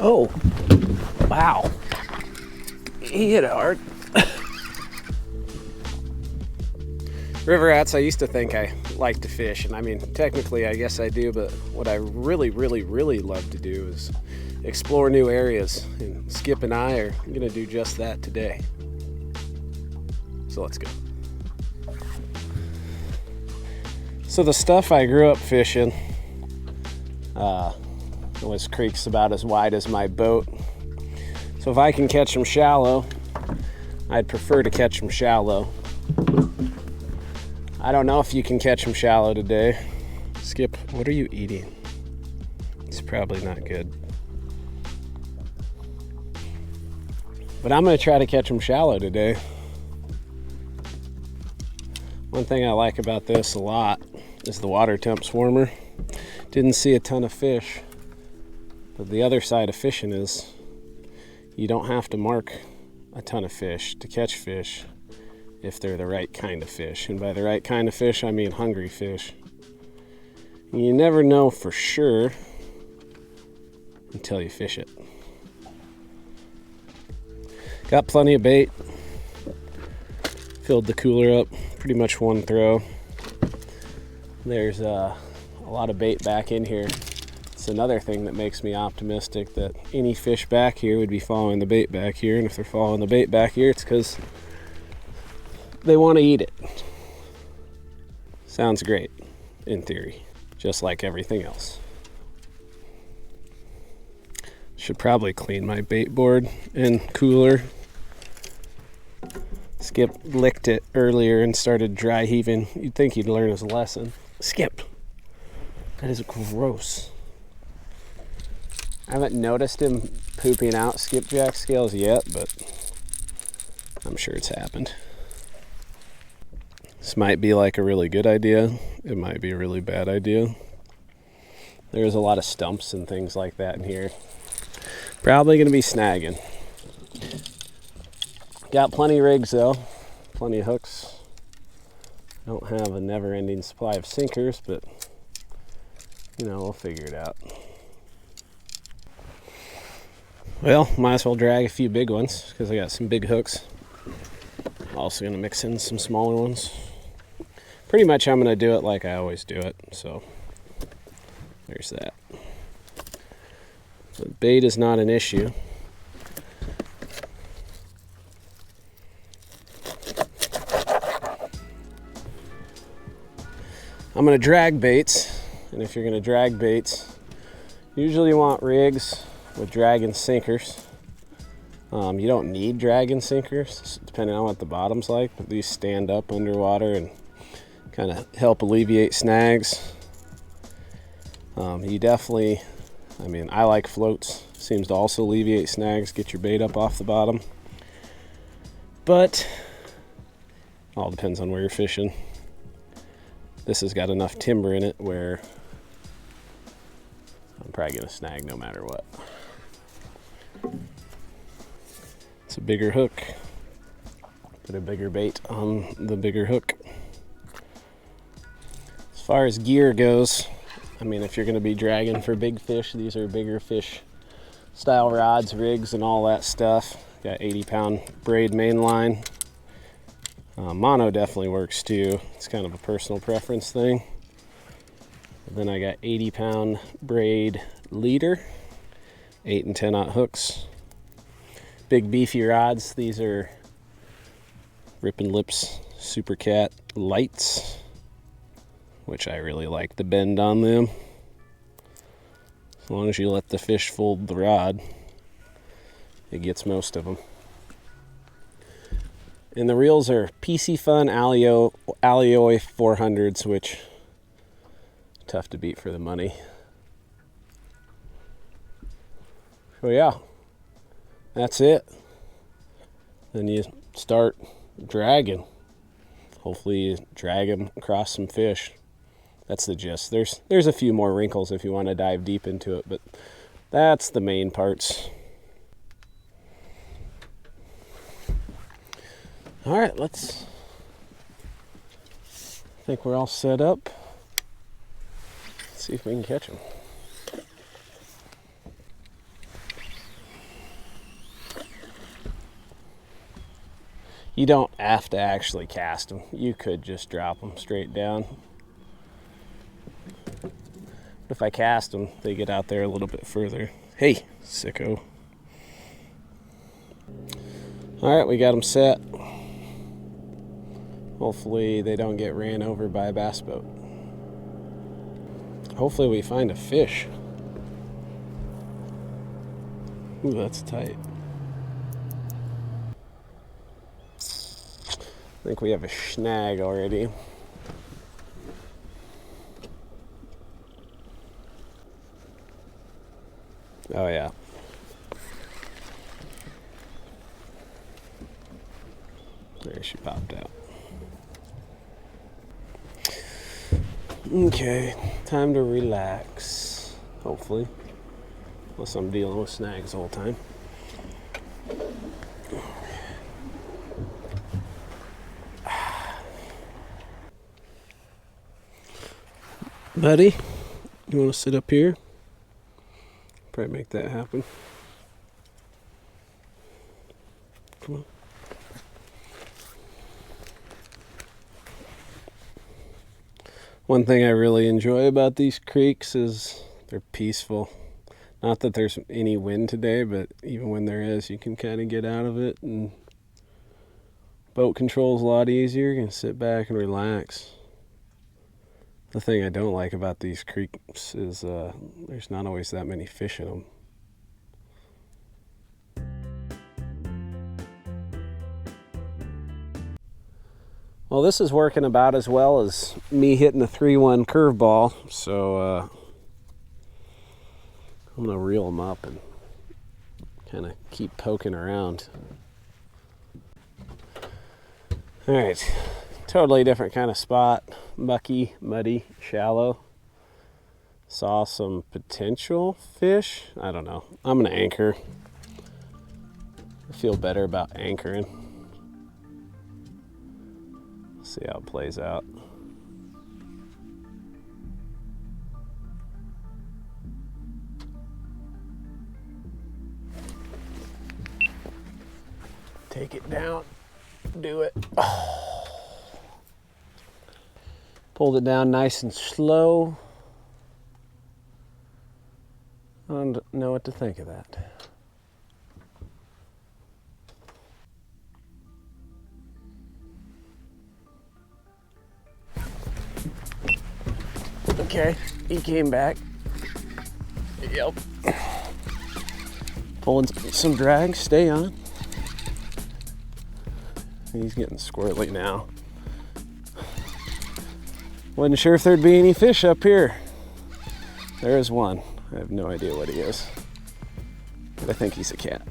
Oh, wow. He hit it hard. River rats, I used to think I liked to fish, and I mean, technically I guess I do, but what I really love to do is explore new areas, and Skip and I are going to do just that today. So let's go. So the stuff I grew up fishing was creeks about as wide as my boat. So if I can catch them shallow, I'd prefer to catch them shallow. I don't know if you can catch them shallow today. Skip, what are you eating? It's probably not good. But I'm going to try to catch them shallow today. One thing I like about this a lot is the water temp's warmer. Didn't see a ton of fish. But the other side of fishing is you don't have to mark a ton of fish to catch fish if they're the right kind of fish. And by the right kind of fish, I mean hungry fish. And you never know for sure until you fish it. Got plenty of bait. Filled the cooler up, pretty much one throw. There's a lot of bait back in here. It's another thing that makes me optimistic that any fish back here would be following the bait back here. And if they're following the bait back here, it's because they want to eat it. Sounds great, in theory, just like everything else. Should probably clean my bait board and cooler. Skip licked it earlier and started dry heaving. You'd think he'd learn his lesson. Skip, that is gross. I haven't noticed him pooping out skipjack scales yet, but I'm sure it's happened. This might be like a really good idea. It might be a really bad idea. There's a lot of stumps and things like that in here. Probably going to be snagging. Got plenty of rigs though. Plenty of hooks. Don't have a never-ending supply of sinkers, but you know, we'll figure it out. Well, might as well drag a few big ones because I got some big hooks. Also going to mix in some smaller ones. Pretty much I'm going to do it like I always do it, so there's that. The bait is not an issue. I'm going to drag baits, and if you're going to drag baits, usually you want rigs with drag and sinkers. You don't need drag and sinkers, depending on what the bottom's like, but these stand up underwater and kind of help alleviate snags. You definitely, I like floats. Seems to also alleviate snags, get your bait up off the bottom. But it all depends on where you're fishing. This has got enough timber in it where I'm probably gonna snag no matter what. It's a bigger hook. Put a bigger bait on the bigger hook. As far as gear goes, if you're gonna be dragging for big fish, these are bigger fish style rods, rigs, and all that stuff. Got 80-pound braid main line. Mono definitely works too. It's kind of a personal preference thing. And then I got 80-pound braid leader, 8 and 10-aught hooks. Big beefy rods. These are Rippin' Lips Super Cat lights, which I really like the bend on them. As long as you let the fish fold the rod, it gets most of them. And the reels are PC Fun Alioy 400s, which tough to beat for the money. So yeah, that's it. Then you start dragging. Hopefully you drag them across some fish. That's the gist. There's a few more wrinkles if you want to dive deep into it, but that's the main parts. All right, I think we're all set up. Let's see if we can catch them. You don't have to actually cast them. You could just drop them straight down. But if I cast them, they get out there a little bit further. Hey, sicko. All right, we got them set. Hopefully they don't get ran over by a bass boat. Hopefully we find a fish. Ooh, that's tight. I think we have a snag already. Oh yeah. There she popped out. Okay, time to relax. Hopefully. Unless I'm dealing with snags the whole time. Buddy, you want to sit up here? Probably make that happen. Come on. One thing I really enjoy about these creeks is they're peaceful. Not that there's any wind today, but even when there is, you can kind of get out of it, and boat control's a lot easier. You can sit back and relax. The thing I don't like about these creeks is there's not always that many fish in them. Well, this is working about as well as me hitting a 3-1 curveball, so I'm gonna reel them up and kind of keep poking around. All right, totally different kind of spot. Mucky, muddy, shallow. Saw some potential fish. I don't know. I'm gonna anchor. I feel better about anchoring. See how it plays out. Take it down, do it. Oh. Pulled it down nice and slow. I don't know what to think of that. Okay, he came back. Yep. Pulling some drag, stay on. He's getting squirrely now. Wasn't sure if there'd be any fish up here. There is one. I have no idea what he is, but I think he's a cat.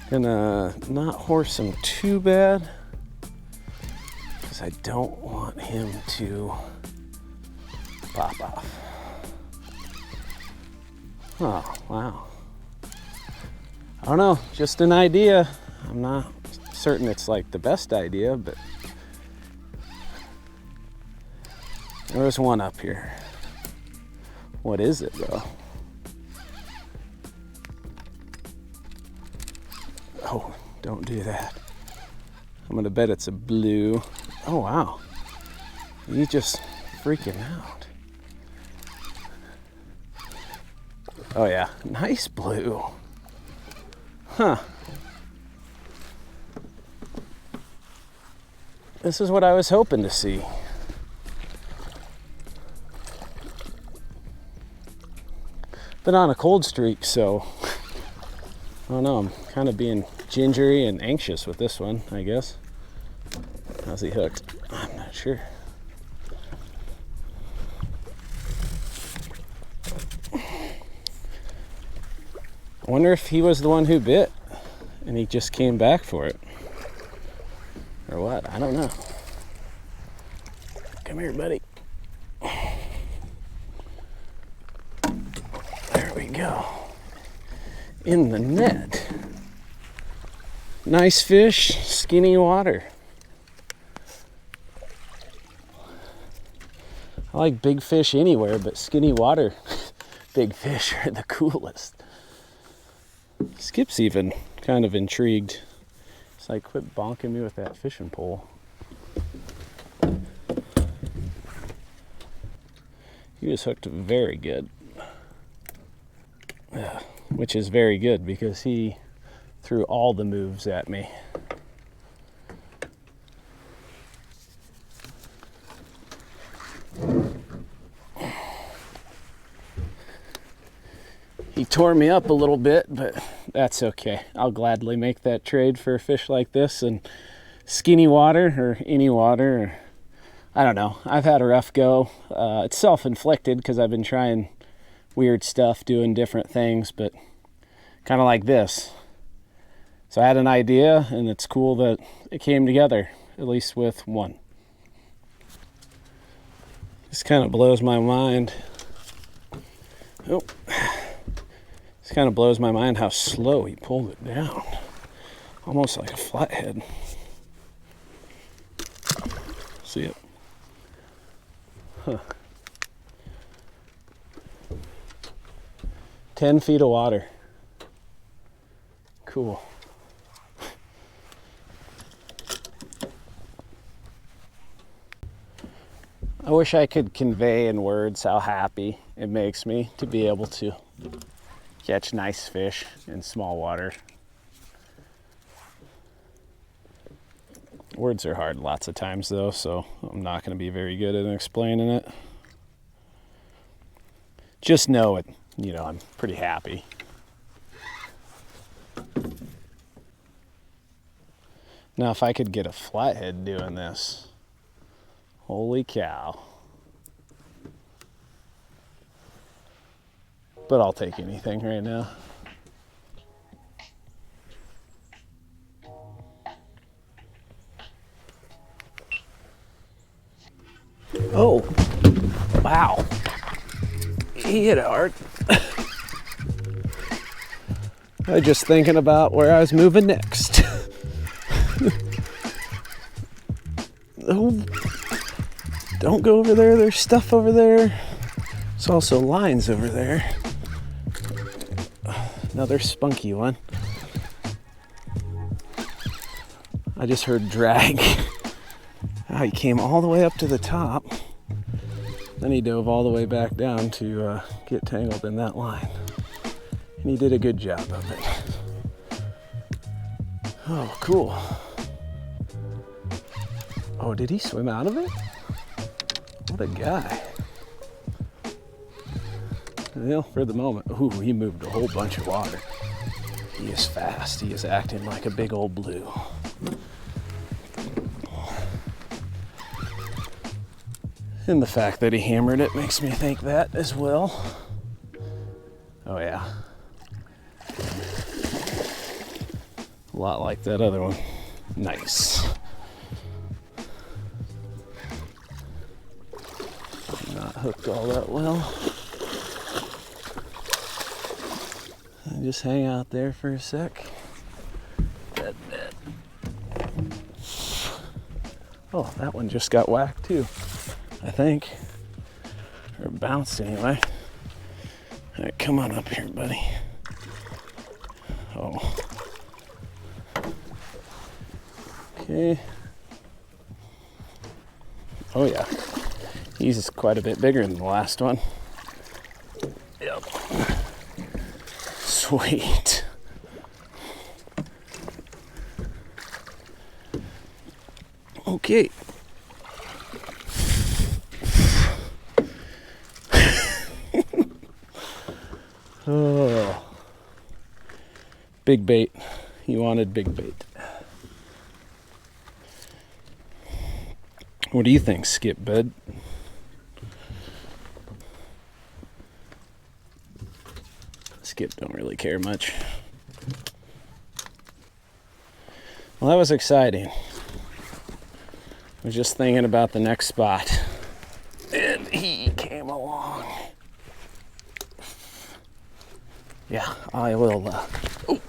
Gonna not horse him too bad, because I don't want him to pop off. Oh, wow. I don't know, just an idea. I'm not certain it's like the best idea, but there's one up here. What is it though? Oh, don't do that. I'm gonna bet it's a blue. Oh wow, he's just freaking out. Oh yeah, nice blue. Huh. This is what I was hoping to see. Been on a cold streak, so I don't know, I'm kind of being gingery and anxious with this one, I guess. How's he hooked? I'm not sure. I wonder if he was the one who bit and he just came back for it. Or what? I don't know. Come here, buddy. There we go. In the net. Nice fish, skinny water. I like big fish anywhere, but skinny water big fish are the coolest. Skip's even kind of intrigued. It's like, quit bonking me with that fishing pole. He was hooked very good. Which is very good because he threw all the moves at me. He tore me up a little bit, but that's okay. I'll gladly make that trade for a fish like this and skinny water or any water. Or, I don't know. I've had a rough go. It's self-inflicted because I've been trying weird stuff, doing different things, but kind of like this. So I had an idea, and it's cool that it came together, at least with one. This kind of blows my mind. Oh. This kind of blows my mind how slow he pulled it down. Almost like a flathead. See it? Huh. 10 feet of water. Cool. I wish I could convey in words how happy it makes me to be able to catch nice fish in small water. Words are hard lots of times though, so I'm not going to be very good at explaining it. Just know it, I'm pretty happy. Now if I could get a flathead doing this, holy cow. But I'll take anything right now. Oh, wow. He hit it hard. I was just thinking about where I was moving next. Oh, don't go over there. There's stuff over there. There's also lines over there. Another spunky one. I just heard drag. He came all the way up to the top. Then he dove all the way back down to get tangled in that line. And he did a good job of it. Oh, cool. Oh, did he swim out of it? What a guy. Well, for the moment, ooh, he moved a whole bunch of water. He is fast. He is acting like a big old blue. And the fact that he hammered it makes me think that as well. Oh yeah. A lot like that other one. Nice. Not hooked all that well. Just hang out there for a sec. Dead. Oh, that one just got whacked too, I think. Or bounced anyway. All right, come on up here, buddy. Oh. Okay. Oh yeah. He's quite a bit bigger than the last one. Yep. Sweet. Okay. Oh. Big bait. He wanted big bait. What do you think, Skip, bud? Skip don't really care much. Well, that was exciting. I was just thinking about the next spot, and he came along. Yeah, I will. Oh.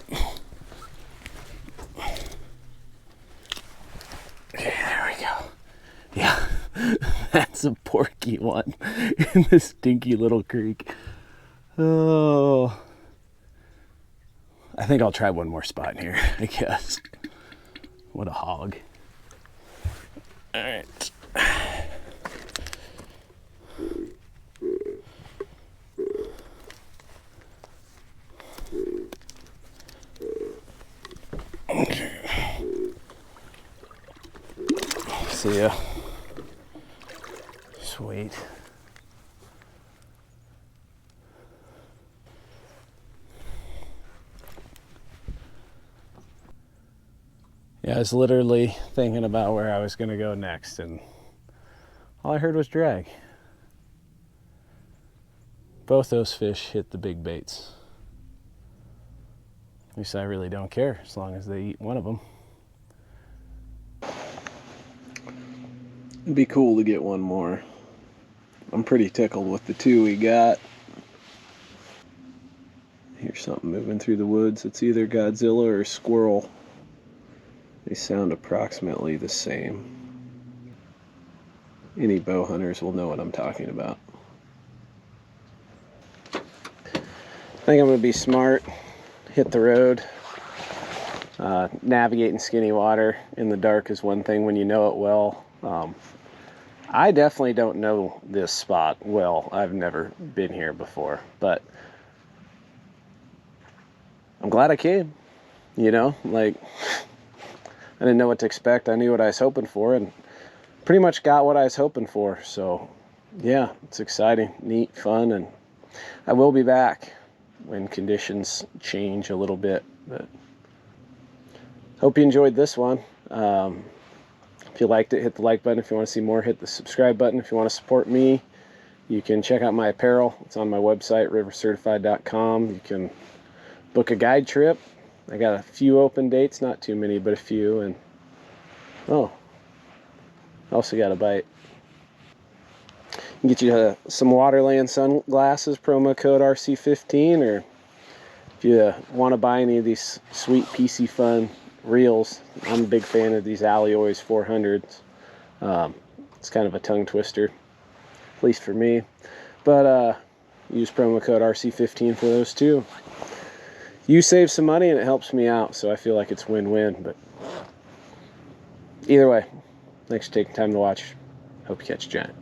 Okay, there we go. Yeah, that's a porky one in this stinky little creek. Oh. I think I'll try one more spot in here, I guess. What a hog. All right. See ya. Sweet. Yeah, I was literally thinking about where I was going to go next, and all I heard was drag. Both those fish hit the big baits. At least I really don't care, as long as they eat one of them. It'd be cool to get one more. I'm pretty tickled with the two we got. Here's something moving through the woods. It's either Godzilla or squirrel. They sound approximately the same. Any bow hunters will know what I'm talking about. I think I'm going to be smart, hit the road. Navigating skinny water in the dark is one thing when you know it well. I definitely don't know this spot well. I've never been here before, but I'm glad I came. You know, like, I didn't know what to expect. I knew what I was hoping for, and pretty much got what I was hoping for. So yeah, it's exciting, neat, fun, and I will be back when conditions change a little bit. But hope you enjoyed this one. If you liked it, hit the like button. If you want to see more, hit the subscribe button. If you want to support me, you can check out my apparel. It's on my website, rivercertified.com. You can book a guide trip. I got a few open dates, not too many, but a few. And oh, I also got a bite. Get you some Waterland sunglasses, promo code RC15, or if you want to buy any of these sweet PC Fun reels, I'm a big fan of these Alloys 400s. It's kind of a tongue twister, at least for me. But use promo code RC15 for those too. You save some money and it helps me out, so I feel like it's win-win. But either way, thanks for taking time to watch. Hope you catch a giant.